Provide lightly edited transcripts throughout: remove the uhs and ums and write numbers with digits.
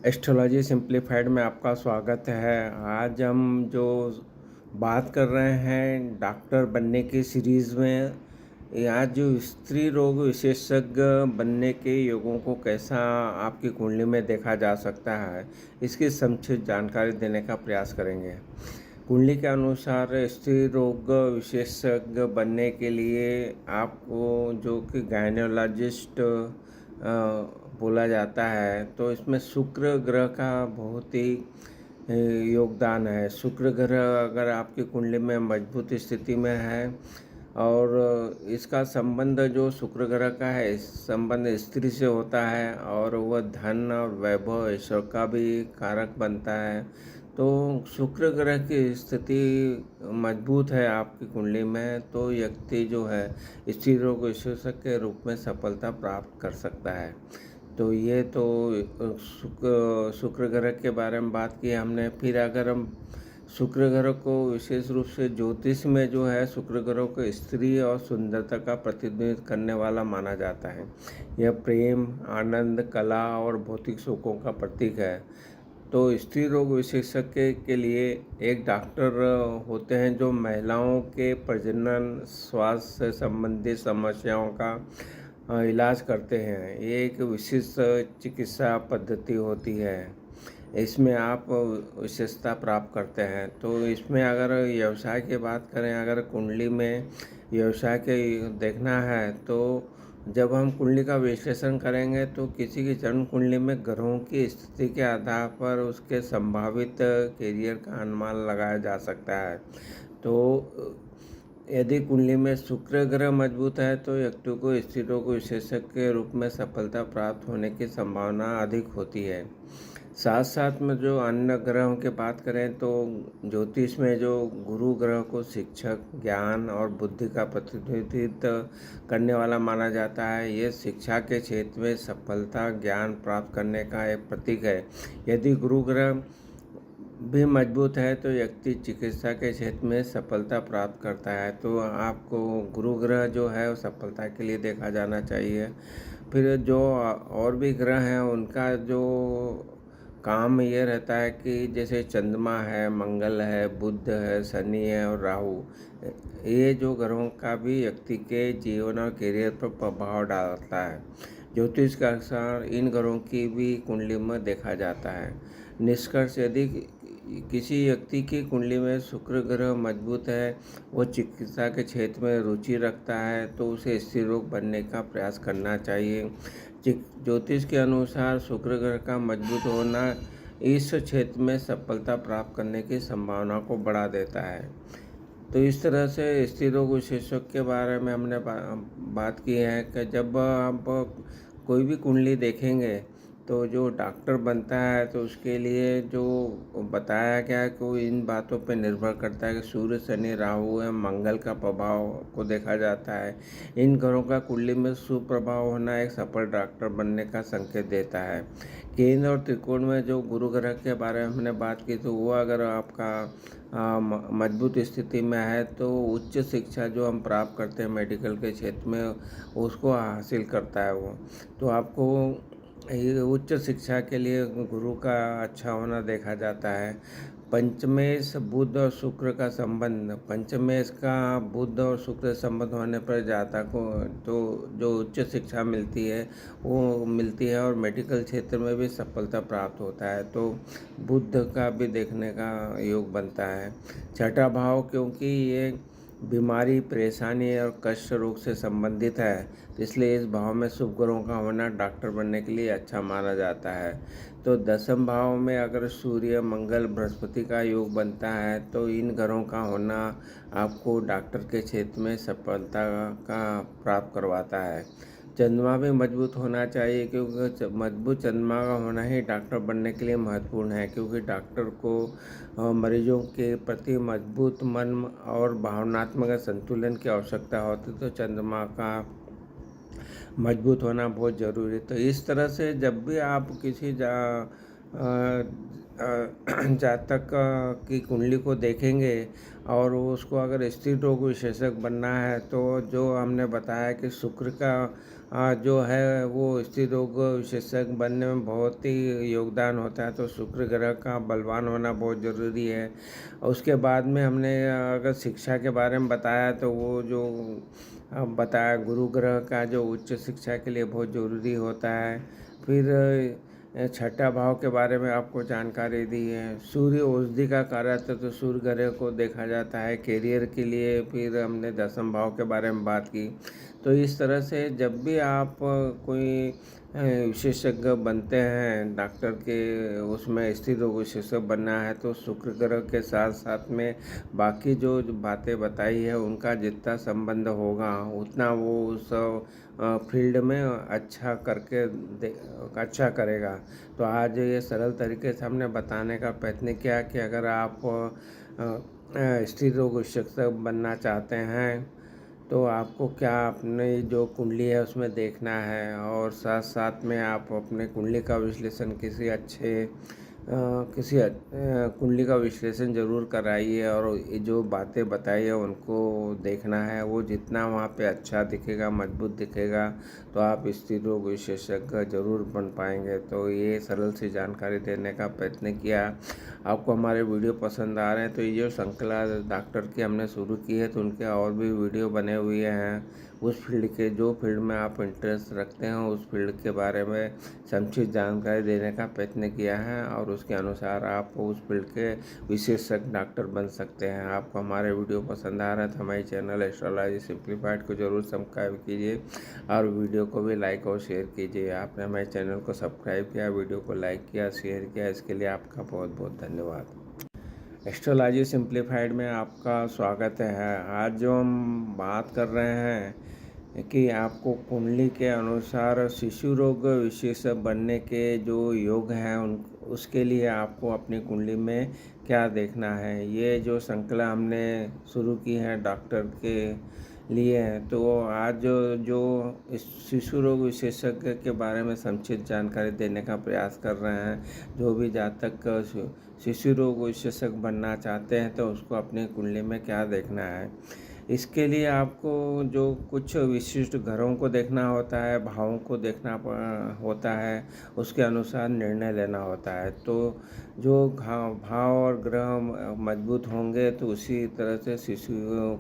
Astrology simplified में आपका स्वागत है। आज हम जो बात कर रहे हैं डॉक्टर बनने की सीरीज़ में, आज जो स्त्री रोग विशेषज्ञ बनने के योगों को कैसा आपकी कुंडली में देखा जा सकता है, इसकी संक्षिप्त जानकारी देने का प्रयास करेंगे। कुंडली के अनुसार स्त्री रोग विशेषज्ञ बनने के लिए आपको जो कि गायनोलॉजिस्ट बोला जाता है, तो इसमें शुक्र ग्रह का बहुत ही योगदान है। शुक्र ग्रह अगर आपकी कुंडली में मजबूत स्थिति में है और इसका संबंध जो शुक्र ग्रह का है, इस संबंध स्त्री से होता है और वह धन और वैभव ईश्वर का भी कारक बनता है। तो शुक्र ग्रह की स्थिति मजबूत है आपकी कुंडली में, तो व्यक्ति जो है स्त्री रोग विशेषज्ञ के रूप में सफलता प्राप्त कर सकता है। तो ये तो शुक्र ग्रह के बारे में बात की हमने। फिर अगर हम शुक्र ग्रह को विशेष रूप से ज्योतिष में जो है, शुक्र ग्रह को स्त्री और सुंदरता का प्रतिनिधित्व करने वाला माना जाता है। यह प्रेम, आनंद, कला और भौतिक सुखों का प्रतीक है। तो स्त्री रोग विशेषज्ञ के लिए एक डॉक्टर होते हैं जो महिलाओं के प्रजनन स्वास्थ्य से संबंधित समस्याओं का इलाज करते हैं। ये एक विशिष्ट चिकित्सा पद्धति होती है, इसमें आप विशेषता प्राप्त करते हैं। तो इसमें अगर व्यवसाय की बात करें, अगर कुंडली में व्यवसाय के देखना है, तो जब हम कुंडली का विश्लेषण करेंगे तो किसी की जन्म कुंडली में ग्रहों की स्थिति के आधार पर उसके संभावित करियर का अनुमान लगाया जा सकता है। तो यदि कुंडली में शुक्र ग्रह मजबूत है तो व्यक्ति को स्त्री रोग विशेषज्ञ के रूप में सफलता प्राप्त होने की संभावना अधिक होती है। साथ साथ में जो अन्य ग्रहों की बात करें तो ज्योतिष में जो गुरु ग्रह को शिक्षक, ज्ञान और बुद्धि का प्रतिनिधित्व करने वाला माना जाता है। ये शिक्षा के क्षेत्र में सफलता, ज्ञान प्राप्त करने का एक प्रतीक है। यदि गुरु ग्रह भी मजबूत है तो व्यक्ति चिकित्सा के क्षेत्र में सफलता प्राप्त करता है। तो आपको गुरु ग्रह जो है वो सफलता के लिए देखा जाना चाहिए। फिर जो और भी ग्रह हैं उनका जो काम ये रहता है कि जैसे चंद्रमा है, मंगल है, बुध है, शनि है और राहु, ये जो ग्रहों का भी व्यक्ति के जीवन और करियर पर प्रभाव डालता है। ज्योतिष के अनुसार इन ग्रहों की भी कुंडली में देखा जाता है। निष्कर्ष, यदि किसी व्यक्ति की कुंडली में शुक्र ग्रह मजबूत है, वो चिकित्सा के क्षेत्र में रुचि रखता है, तो उसे स्त्री रोग बनने का प्रयास करना चाहिए। ज्योतिष के अनुसार शुक्र ग्रह का मजबूत होना इस क्षेत्र में सफलता प्राप्त करने की संभावना को बढ़ा देता है। तो इस तरह से स्त्री रोग विशेषज्ञ के बारे में हमने बात की है कि जब आप कोई भी कुंडली देखेंगे तो जो डॉक्टर बनता है तो उसके लिए जो बताया गया है कि वो इन बातों पर निर्भर करता है कि सूर्य, शनि, राहु एवं मंगल का प्रभाव को देखा जाता है। इन ग्रहों का कुंडली में सुप्रभाव होना एक सफल डॉक्टर बनने का संकेत देता है। केंद्र और त्रिकोण में जो गुरु ग्रह के बारे में हमने बात की, तो वो अगर आपका मजबूत स्थिति में है तो उच्च शिक्षा जो हम प्राप्त करते हैं मेडिकल के क्षेत्र में, उसको हासिल करता है वो। तो आपको ये उच्च शिक्षा के लिए गुरु का अच्छा होना देखा जाता है। पंचमेश बुध और शुक्र का संबंध, पंचमेश का बुध और शुक्र संबंध होने पर जातक को तो जो उच्च शिक्षा मिलती है वो मिलती है और मेडिकल क्षेत्र में भी सफलता प्राप्त होता है। तो बुध का भी देखने का योग बनता है। छठा भाव, क्योंकि ये बीमारी, परेशानी और कष्ट रोग से संबंधित है, इसलिए इस भाव में शुभ ग्रहों का होना डॉक्टर बनने के लिए अच्छा माना जाता है। तो दसम भाव में अगर सूर्य, मंगल, बृहस्पति का योग बनता है तो इन ग्रहों का होना आपको डॉक्टर के क्षेत्र में सफलता का प्राप्त करवाता है। चंद्रमा भी मजबूत होना चाहिए, क्योंकि मजबूत चंद्रमा का होना ही डॉक्टर बनने के लिए महत्वपूर्ण है, क्योंकि डॉक्टर को मरीजों के प्रति मजबूत मन और भावनात्मक संतुलन की आवश्यकता होती है। तो चंद्रमा का मजबूत होना बहुत ज़रूरी है। तो इस तरह से जब भी आप किसी जातक की कुंडली को देखेंगे और उसको अगर स्त्री रोग विशेषज्ञ बनना है, तो जो हमने बताया कि शुक्र का जो है वो स्त्री रोग विशेषज्ञ बनने में बहुत ही योगदान होता है। तो शुक्र ग्रह का बलवान होना बहुत ज़रूरी है। और उसके बाद में हमने अगर शिक्षा के बारे में बताया तो वो जो बताया गुरु ग्रह का जो उच्च शिक्षा के लिए बहुत ज़रूरी होता है। फिर छठा भाव के बारे में आपको जानकारी दी है। सूर्य औषधि का कारक है तो सूर्य ग्रह को देखा जाता है कैरियर के लिए। फिर हमने दसम भाव के बारे में बात की। तो इस तरह से जब भी आप कोई विशेषज्ञ बनते हैं डॉक्टर के, उसमें स्त्री रोग विशेषज्ञ बनना है तो शुक्र ग्रह के साथ साथ में बाकी जो बातें बताई है उनका जितना संबंध होगा उतना वो उस फील्ड में अच्छा करके अच्छा करेगा। तो आज ये सरल तरीके से हमने बताने का प्रयत्न किया कि अगर आप स्त्री रोग विशेषज्ञ बनना चाहते हैं तो आपको क्या अपने जो कुंडली है उसमें देखना है, और साथ साथ में आप अपने कुंडली का विश्लेषण कुंडली का विश्लेषण ज़रूर कराइए। और ये जो बातें बताई है उनको देखना है। वो जितना वहाँ पे अच्छा दिखेगा, मजबूत दिखेगा, तो आप स्त्री रोग विशेषज्ञ ज़रूर बन पाएंगे। तो ये सरल सी जानकारी देने का प्रयत्न किया। आपको हमारे वीडियो पसंद आ रहे हैं तो ये जो श्रृंखला डॉक्टर की हमने शुरू की है तो उनके और भी वीडियो बने हुए हैं। उस फील्ड के जो फील्ड में आप इंटरेस्ट रखते हैं उस फील्ड के बारे में संक्षिप्त जानकारी देने का प्रयत्न किया है, और उसके अनुसार आप उस फील्ड के विशेषज्ञ डॉक्टर बन सकते हैं। आपको हमारे वीडियो पसंद आ रहा है तो हमारे चैनल एस्ट्रोलॉजी सिंप्लीफाइड को ज़रूर सब्सक्राइब कीजिए और वीडियो को भी लाइक और शेयर कीजिए। आपने हमारे चैनल को सब्सक्राइब किया, वीडियो को लाइक किया, शेयर किया, इसके लिए आपका बहुत बहुत धन्यवाद। एस्ट्रोलॉजी सिंप्लीफाइड में आपका स्वागत है। आज जो हम बात कर रहे हैं कि आपको कुंडली के अनुसार शिशु रोग विशेषज्ञ बनने के जो योग हैं उसके लिए आपको अपनी कुंडली में क्या देखना है। ये जो श्रृंखला हमने शुरू की है डॉक्टर के लिए है, तो आज जो इस शिशु रोग विशेषज्ञ के बारे में संक्षिप्त जानकारी देने का प्रयास कर रहे हैं। जो भी जातक शिशु रोग विशेषज्ञ बनना चाहते हैं तो उसको अपनी कुंडली में क्या देखना है। इसके लिए आपको जो कुछ विशिष्ट घरों को देखना होता है, भावों को देखना होता है, उसके अनुसार निर्णय लेना होता है। तो जो भाव और ग्रह मजबूत होंगे तो उसी तरह से शिशु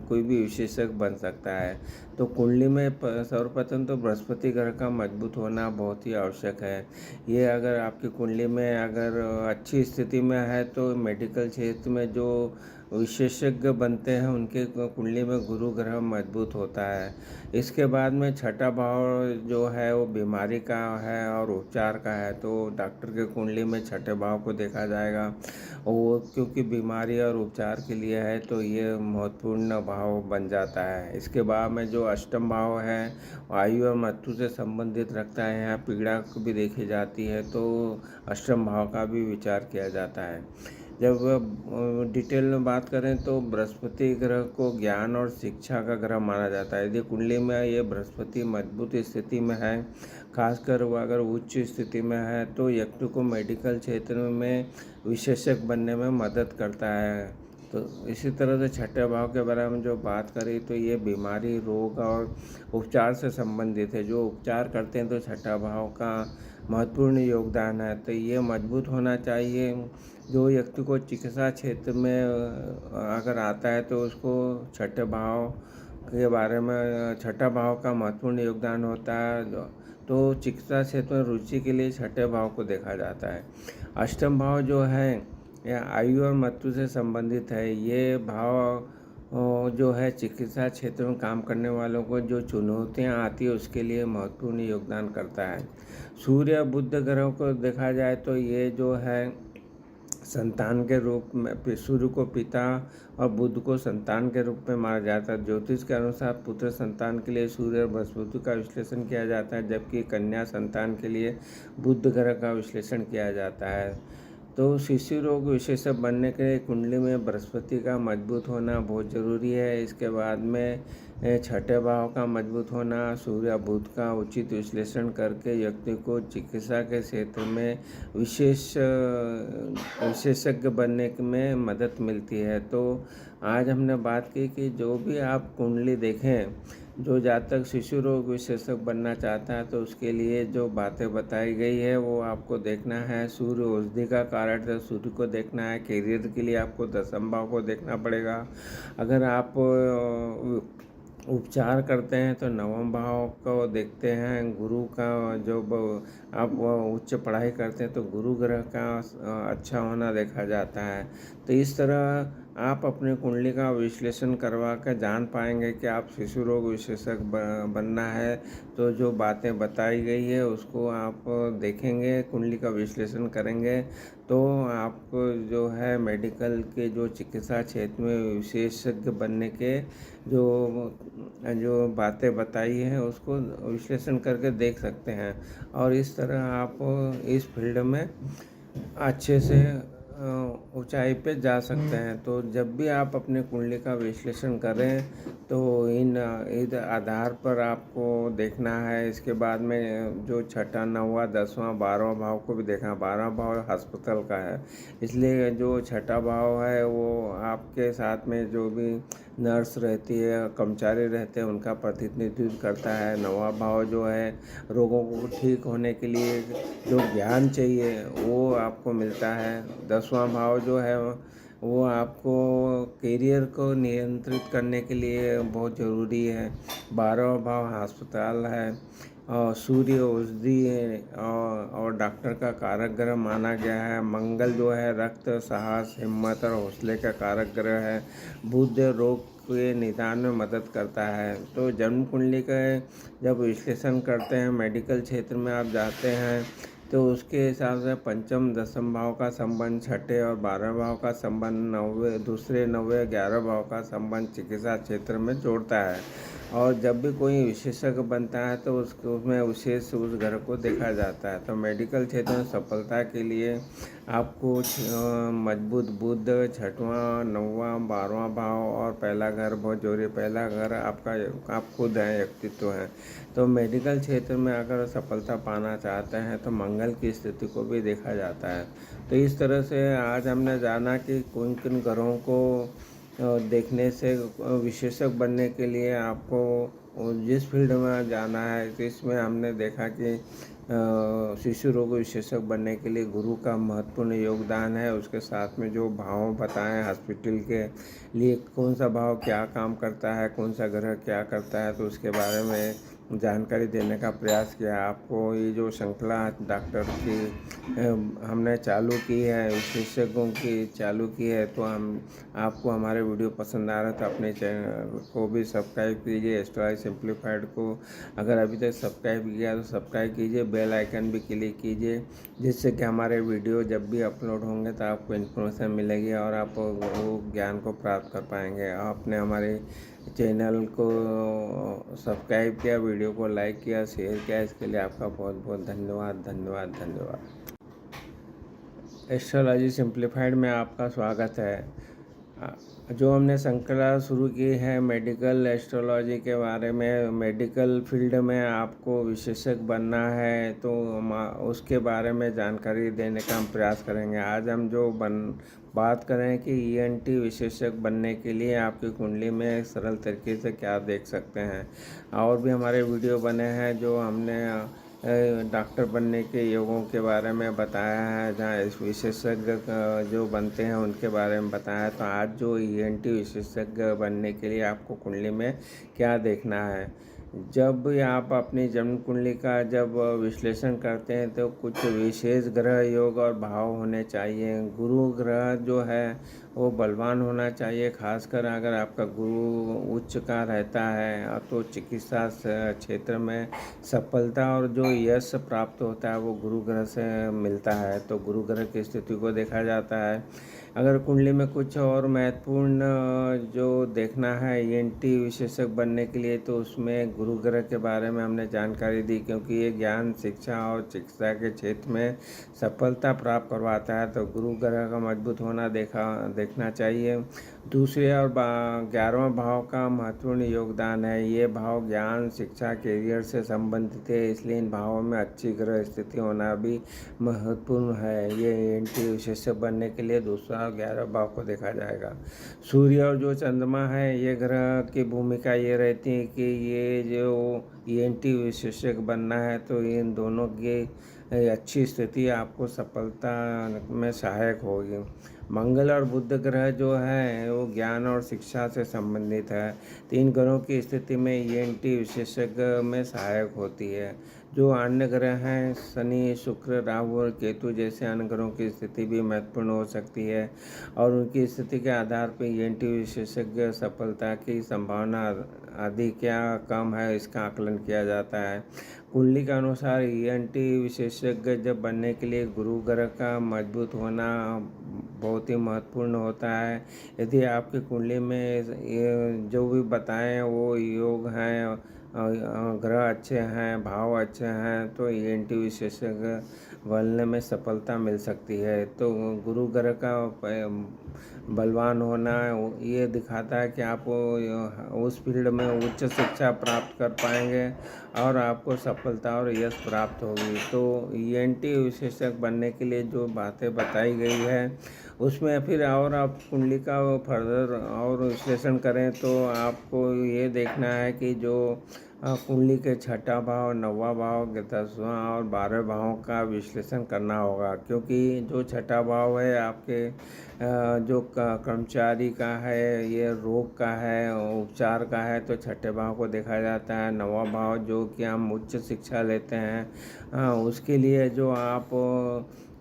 कोई भी विशेषज्ञ बन सकता है। तो कुंडली में सर्वप्रथम तो बृहस्पति ग्रह का मजबूत होना बहुत ही आवश्यक है। ये अगर आपकी कुंडली में अगर अच्छी स्थिति में है तो मेडिकल क्षेत्र में जो विशेषज्ञ बनते हैं उनके कुंडली में गुरु ग्रह मजबूत होता है। इसके बाद में छठा भाव जो है वो बीमारी का है और उपचार का है, तो डॉक्टर के कुंडली में छठे भाव को देखा जाएगा। वो क्योंकि बीमारी और उपचार के लिए है तो ये महत्वपूर्ण भाव बन जाता है। इसके बाद में जो अष्टम भाव है आयु और मृत्यु से संबंधित रखता है, यहाँ पीड़ा भी देखी जाती है तो अष्टम भाव का भी विचार किया जाता है। जब डिटेल में बात करें तो बृहस्पति ग्रह को ज्ञान और शिक्षा का ग्रह माना जाता है। यदि कुंडली में ये बृहस्पति मजबूत स्थिति में है, खासकर वो अगर उच्च स्थिति में है तो व्यक्ति को मेडिकल क्षेत्र में विशेषज्ञ बनने में मदद करता है। तो इसी तरह से छठे भाव के बारे में जो बात करी तो ये बीमारी, रोग और उपचार से संबंधित है। जो उपचार करते हैं तो छठा भाव का महत्वपूर्ण योगदान है। तो ये मजबूत होना चाहिए। जो व्यक्ति को चिकित्सा क्षेत्र में अगर आता है तो उसको छठे भाव के बारे में छठा भाव का महत्वपूर्ण योगदान होता है। तो चिकित्सा क्षेत्र में रुचि के लिए छठे भाव को देखा जाता है। अष्टम भाव जो है यह आयु और मृत्यु से संबंधित है। ये भाव जो है चिकित्सा क्षेत्र में काम करने वालों को जो चुनौतियां आती है उसके लिए महत्वपूर्ण योगदान करता है। सूर्य बुध ग्रह को देखा जाए तो ये जो है संतान के रूप में, सूर्य को पिता और बुध को संतान के रूप में माना जाता है। ज्योतिष के अनुसार पुत्र संतान के लिए सूर्य और बृहस्पति का विश्लेषण किया जाता है, जबकि कन्या संतान के लिए बुध ग्रह का विश्लेषण किया जाता है। तो शिशु रोग विशेषज्ञ बनने के लिए कुंडली में बृहस्पति का मजबूत होना बहुत ज़रूरी है। इसके बाद में छठे भाव का मजबूत होना, सूर्य बुध का उचित विश्लेषण करके व्यक्ति को चिकित्सा के क्षेत्र में विशेषज्ञ बनने में मदद मिलती है। तो आज हमने बात की कि जो भी आप कुंडली देखें जो जातक शिशु रोग विशेषज्ञ बनना चाहता है तो उसके लिए जो बातें बताई गई है वो आपको देखना है। सूर्य औषधि का कारक है, सूर्य को देखना है। करियर के लिए आपको दसम भाव को देखना पड़ेगा। अगर आप उपचार करते हैं तो नवम भाव को देखते हैं। गुरु का जो आप उच्च पढ़ाई करते हैं तो गुरु ग्रह का अच्छा होना देखा जाता है। तो इस तरह आप अपनी कुंडली का विश्लेषण करवा कर जान पाएंगे कि आप शिशु रोग विशेषज्ञ बनना है। तो जो बातें बताई गई है उसको आप देखेंगे, कुंडली का विश्लेषण करेंगे तो आप जो है मेडिकल के जो चिकित्सा क्षेत्र में विशेषज्ञ बनने के जो जो बातें बताई हैं उसको विश्लेषण करके देख सकते हैं। और इस तरह आप इस फील्ड में अच्छे से ऊंचाई पे जा सकते हैं। तो जब भी आप अपने कुंडली का विश्लेषण करें तो इन आधार पर आपको देखना है। इसके बाद में जो छठा, नौवां, 10वां, 12वां भाव को भी देखना। 12वां भाव हॉस्पिटल का है, इसलिए जो छठा भाव है वो आपके साथ में जो भी नर्स रहती है, कर्मचारी रहते हैं, उनका प्रतिनिधित्व करता है। 9वां भाव जो है रोगों को ठीक होने के लिए जो ज्ञान चाहिए वो आपको मिलता है। 10वां भाव जो है वो आपको करियर को नियंत्रित करने के लिए बहुत ज़रूरी है। 12वां भाव अस्पताल है और सूर्य औषधि है और डॉक्टर का कारक ग्रह माना गया है। मंगल जो है रक्त, साहस, हिम्मत और हौसले का कारक ग्रह है। बुध रोग के निदान में मदद करता है। तो जन्म कुंडली का जब विश्लेषण करते हैं, मेडिकल क्षेत्र में आप जाते हैं तो उसके हिसाब से पंचम, दसम भाव का संबंध, छठे और 12 भाव का संबंध, नौवे, दूसरे, नौवे, 11 भाव का संबंध चिकित्सा क्षेत्र में जोड़ता है। और जब भी कोई विशेषज्ञ बनता है तो उसमें विशेष उस घर को देखा जाता है। तो मेडिकल क्षेत्र में सफलता के लिए आपको मजबूत बुध, छठवां, 9वां, 12वां भाव और पहला घर बहुत जरूरी। पहला घर आप खुद हैं, व्यक्तित्व हैं। तो मेडिकल क्षेत्र में अगर सफलता पाना चाहते हैं तो मंगल की स्थिति को भी देखा जाता है। तो इस तरह से आज हमने जाना कि किन किन ग्रहों को देखने से विशेषज्ञ बनने के लिए आपको जिस फील्ड में जाना है। तो इसमें हमने देखा कि शिशु रोग विशेषज्ञ बनने के लिए गुरु का महत्वपूर्ण योगदान है। उसके साथ में जो भाव बताएं हॉस्पिटल के लिए, कौन सा भाव क्या काम करता है, कौन सा ग्रह क्या करता है, तो उसके बारे में जानकारी देने का प्रयास किया। आपको ये जो श्रृंखला डॉक्टर की हमने चालू की है, विशेषज्ञों की चालू की है, तो हम आपको हमारे वीडियो पसंद आ रहा है तो अपने चैनल को भी सब्सक्राइब कीजिए। एस्ट्रोलॉजी सिंप्लीफाइड को अगर अभी तक सब्सक्राइब किया तो सब्सक्राइब कीजिए, बेल आइकन भी क्लिक कीजिए, जिससे कि हमारे वीडियो जब भी अपलोड होंगे तो आपको इन्फॉर्मेशन मिलेगी और आप वो ज्ञान को प्राप्त कर पाएंगे। आपने हमारे चैनल को सब्सक्राइब किया, वीडियो को लाइक किया, शेयर किया, इसके लिए आपका बहुत बहुत धन्यवाद धन्यवाद धन्यवाद। एस्ट्रोलॉजी सिंप्लीफाइड में आपका स्वागत है। जो हमने श्रृंखला शुरू की है मेडिकल एस्ट्रोलॉजी के बारे में, मेडिकल फील्ड में आपको विशेषज्ञ बनना है तो उसके बारे में जानकारी देने का हम प्रयास करेंगे। आज हम जो बात करें कि ईएनटी विशेषज्ञ बनने के लिए आपकी कुंडली में सरल तरीके से क्या देख सकते हैं। और भी हमारे वीडियो बने हैं जो हमने डॉक्टर बनने के योगों के बारे में बताया है, जहाँ इस विशेषज्ञ जो बनते हैं उनके बारे में बताया है। तो आज जो ईएनटी विशेषज्ञ बनने के लिए आपको कुंडली में क्या देखना है। जब भी आप अपनी जन्म कुंडली का जब विश्लेषण करते हैं तो कुछ विशेष ग्रह, योग और भाव होने चाहिए। गुरु ग्रह जो है वो बलवान होना चाहिए, खासकर अगर आपका गुरु उच्च का रहता है तो चिकित्सा क्षेत्र में सफलता और जो यश प्राप्त होता है वो गुरु ग्रह से मिलता है। तो गुरु ग्रह की स्थिति को देखा जाता है। अगर कुंडली में कुछ और महत्वपूर्ण जो देखना है ईएनटी विशेषज्ञ बनने के लिए तो उसमें गुरु ग्रह के बारे में हमने जानकारी दी, क्योंकि ये ज्ञान, शिक्षा और चिकित्सा के क्षेत्र में सफलता प्राप्त करवाता है। तो गुरु ग्रह का मजबूत होना देखना चाहिए। दूसरे और 11वां भाव का महत्वपूर्ण योगदान है। ये भाव ज्ञान, शिक्षा, करियर से संबंधित है, इसलिए इन भावों में अच्छी ग्रह स्थिति होना भी महत्वपूर्ण है। ये ईएनटी विशेषज्ञ बनने के लिए दूसरा और 11 भाव को देखा जाएगा। सूर्य और जो चंद्रमा है, ये ग्रह की भूमिका ये रहती है कि ये जो ईएनटी विशेषज्ञ बनना है तो इन दोनों की अच्छी स्थिति आपको सफलता में सहायक होगी। मंगल और बुध ग्रह जो है वो ज्ञान और शिक्षा से संबंधित है। 3 ग्रहों की स्थिति में ईएनटी विशेषज्ञ में सहायक होती है। जो अन्य ग्रह हैं शनि, शुक्र, राहु और केतु जैसे अन्य ग्रहों की स्थिति भी महत्वपूर्ण हो सकती है और उनकी स्थिति के आधार पर ईएनटी विशेषज्ञ सफलता की संभावना अधिक क्या कम है इसका आकलन किया जाता है। कुंडली के अनुसार ईएनटी विशेषज्ञ जब बनने के लिए गुरु ग्रह का मजबूत होना बहुत ही महत्वपूर्ण होता है। यदि आपकी कुंडली में ये जो भी बताएं वो योग हैं, ग्रह अच्छे हैं, भाव अच्छे हैं तो ईएनटी विशेषज्ञ बनने में सफलता मिल सकती है। तो गुरु ग्रह का बलवान होना ये दिखाता है कि आप उस फील्ड में उच्च शिक्षा प्राप्त कर पाएंगे और आपको सफलता और यश प्राप्त होगी। तो ईएनटी विशेषज्ञ बनने के लिए जो बातें बताई गई है उसमें फिर और आप कुंडली का फर्दर और विश्लेषण करें तो आपको ये देखना है कि जो कुंडली के 6ठा भाव, 9वां भाव, 10वां और 12वें भावों का विश्लेषण करना होगा, क्योंकि जो 6ठा भाव है आपके जो कर्मचारी का है, ये रोग का है, उपचार का है तो 6ठे भाव को देखा जाता है। 9वां भाव जो कि हम उच्च शिक्षा लेते हैं उसके लिए जो आप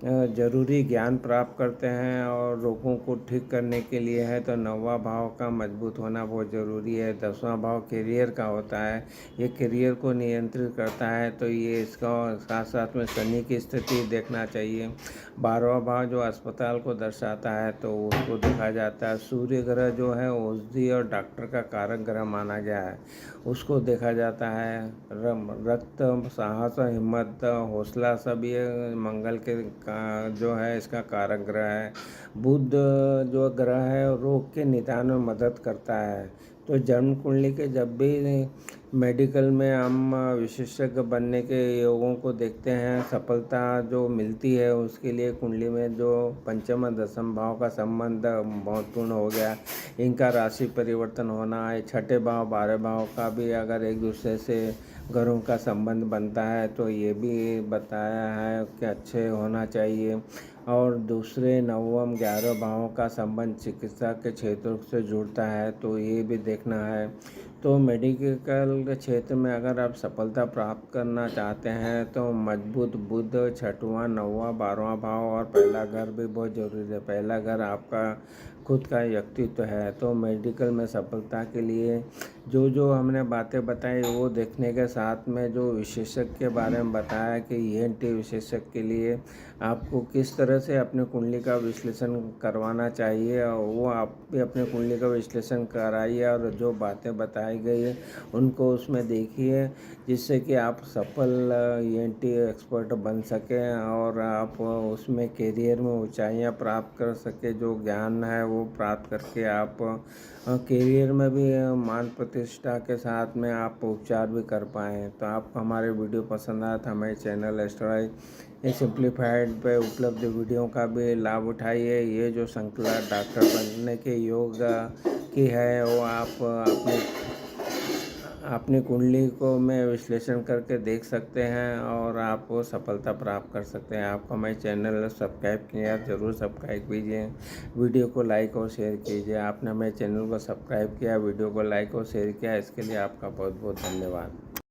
ज़रूरी ज्ञान प्राप्त करते हैं और रोगों को ठीक करने के लिए है तो 9वां भाव का मजबूत होना बहुत ज़रूरी है। 10वां भाव करियर का होता है, ये करियर को नियंत्रित करता है तो ये इसका साथ साथ में शनि की स्थिति देखना चाहिए। 12वां भाव जो अस्पताल को दर्शाता है तो उसको देखा जाता है। सूर्य ग्रह जो है औषधि और डॉक्टर का कारक ग्रह माना गया है, उसको देखा जाता है। रक्त, साहस, हिम्मत, हौसला सब ये मंगल के जो है इसका कारक ग्रह है। बुध जो ग्रह है रोग के निदान में मदद करता है। तो जन्म कुंडली के जब भी मेडिकल में हम विशेषज्ञ बनने के योगों को देखते हैं, सफलता जो मिलती है उसके लिए कुंडली में जो पंचम और दसम भाव का संबंध महत्वपूर्ण हो गया। इनका राशि परिवर्तन होना है। 6ठे भाव, 12वें भाव का भी अगर एक दूसरे से ग्रहों का संबंध बनता है तो ये भी बताया है कि अच्छे होना चाहिए। और दूसरे 9वें 11वें भावों का संबंध चिकित्सा के क्षेत्र से जुड़ता है तो ये भी देखना है। तो मेडिकल के क्षेत्र में अगर आप सफलता प्राप्त करना चाहते हैं तो मजबूत बुध, 6वां, 9वां, 12वां भाव और पहला घर भी बहुत ज़रूरी है। पहला घर आपका खुद का व्यक्तित्व है। तो मेडिकल में सफलता के लिए जो जो हमने बातें बताई वो देखने के साथ में जो विशेषज्ञ के बारे में बताया कि ईएनटी विशेषज्ञ के लिए आपको किस तरह से अपने कुंडली का विश्लेषण करवाना चाहिए और वो आप भी अपने कुंडली का विश्लेषण कराइए और जो बातें बताई गई है उनको उसमें देखिए, जिससे कि आप सफल ईएनटी एक्सपर्ट बन सकें और आप उसमें करियर में ऊंचाइयां प्राप्त कर सके। जो ज्ञान है वो प्राप्त करके आप करियर में भी मान प्रतिष्ठा के साथ में आप उपचार भी कर पाएँ। तो आपको हमारे वीडियो पसंद आया तो हमारे चैनल एस्ट्रोलॉजी सिंप्लीफाइड पे उपलब्ध वीडियो का भी लाभ उठाइए। ये जो श्रृंखला डॉक्टर बनने के योग की है वो आप अपनी कुंडली को में विश्लेषण करके देख सकते हैं और आप सफलता प्राप्त कर सकते हैं। आपको हमारे चैनल सब्सक्राइब किया ज़रूर सब्सक्राइब कीजिए, वीडियो को लाइक और शेयर कीजिए। आपने हमारे चैनल को सब्सक्राइब किया, वीडियो को लाइक और शेयर किया, इसके लिए आपका बहुत बहुत धन्यवाद।